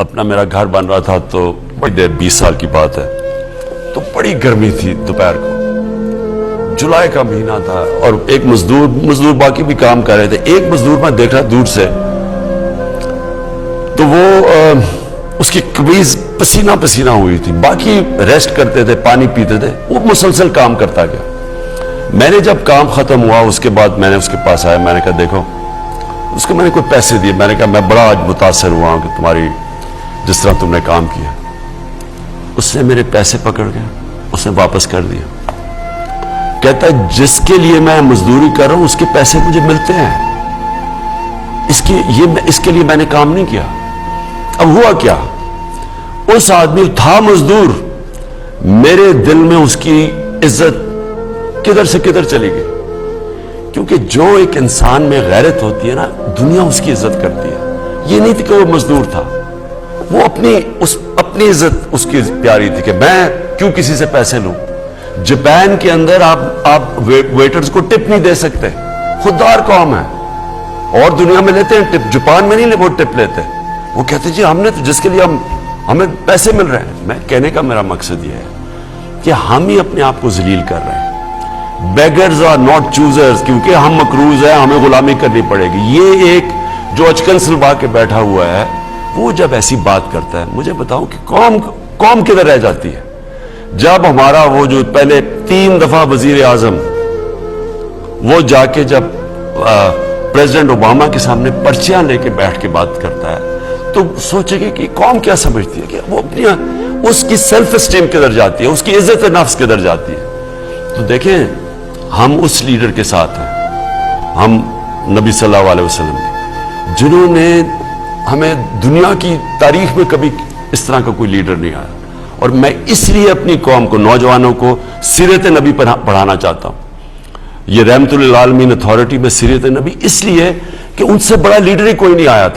अपना मेरा घर बन रहा था तो बड़ी देर 20 साल की बात है, तो बड़ी गर्मी थी दोपहर को, जुलाई का महीना था और एक मजदूर बाकी भी काम कर रहे थे। एक मजदूर मैं देख रहा दूर से, तो वो उसकी कमीज पसीना पसीना हुई थी, बाकी रेस्ट करते थे, पानी पीते थे, वो मुसलसल काम करता गया। मैंने जब काम खत्म हुआ उसके बाद मैंने उसके पास आया, मैंने कहा देखो, उसको मैंने कोई पैसे दिए, मैंने कहा मैं बड़ा आज मुतासर हुआ हूं कि तुम्हारी जिस तरह तुमने काम किया। उसने मेरे पैसे पकड़ के उसने वापस कर दिया। कहता है जिसके लिए मैं मजदूरी कर रहा हूं उसके पैसे मुझे मिलते हैं, इसके लिए मैंने काम नहीं किया। अब हुआ क्या, उस आदमी था मजदूर, मेरे दिल में उसकी इज्जत किधर से किधर चली गई। क्योंकि जो एक इंसान में गैरत होती है ना, दुनिया उसकी इज्जत करती है। ये नहीं थी कि वो मजदूर था, वो अपनी इज्जत उसकी प्यारी थी कि मैं क्यों किसी से पैसे लूं। जापान के अंदर आप वेटर्स को टिप नहीं दे सकते, खुददार कौम है, और दुनिया में लेते हैं टिप, जापान में नहीं वो टिप लेते। वो कहते जी हमने तो जिसके लिए हमें पैसे मिल रहे हैं। मैं कहने का मेरा मकसद यह है कि हम ही अपने आप को जलील कर रहे हैं। बेगर्स आर नॉट चूजर्स, क्योंकि हम मकरूज हैं, हमें गुलामी करनी पड़ेगी। ये एक जो अचकन सलवा के बैठा हुआ है, वो जब ऐसी बात करता है, मुझे बताओ कि कौम किधर रह जाती है। जब हमारा वो जो पहले 3 दफा वजीर आजम वो जाके जब प्रेसिडेंट ओबामा के सामने पर्चियां लेके बैठ के बात करता है, तो सोचेंगे कि कौम क्या समझती है, कि वो अपनी उसकी सेल्फ स्टीम किधर जाती है, उसकी इज्जत नफ्स किधर जाती है। तो देखें, हम उस लीडर के साथ हैं, हम नबी सल्लल्लाहु अलैहि वसल्लम के, जिन्होंने हमें दुनिया की तारीख में कभी इस तरह का कोई लीडर नहीं आया। और मैं इसलिए अपनी कौम को, नौजवानों को सीरत नबी पर पढ़ाना चाहता हूं। ये रहमतुल लिल आलमीन अथॉरिटी में सीरत नबी इसलिए कि उनसे बड़ा लीडर ही कोई नहीं आया था।